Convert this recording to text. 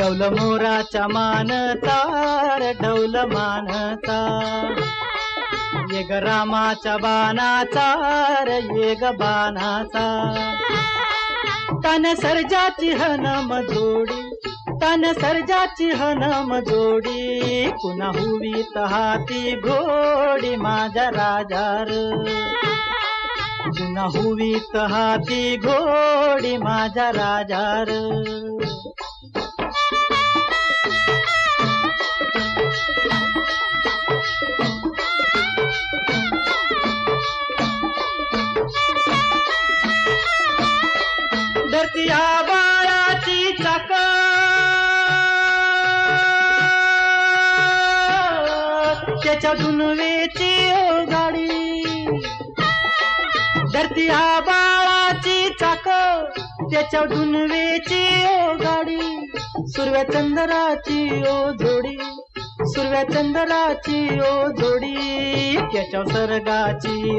डौल मोराच्या मानता रे डौल मानता, ये ग रामाच्या बाणाचा रे ये ग बाणाचा, तन सर्जाची हनम जोडी, तन सर्जाची हनम जोडी, पुन्हा हुवीत हाती घोडी माझ्या राजार, पुन्हा हुवीत हाती घोडी माझ्या राजार. धरती आबाळाची चाक, त्याच्या दुनवेची ओ गाडी, धरती आबाळाची चाक, त्याच्या दुनवेची ओ गाडी, सुरव्या चंद्राची ओ जोडी, सुरव्या चंद्राची ओ जोडी, त्याच्या सर्गाची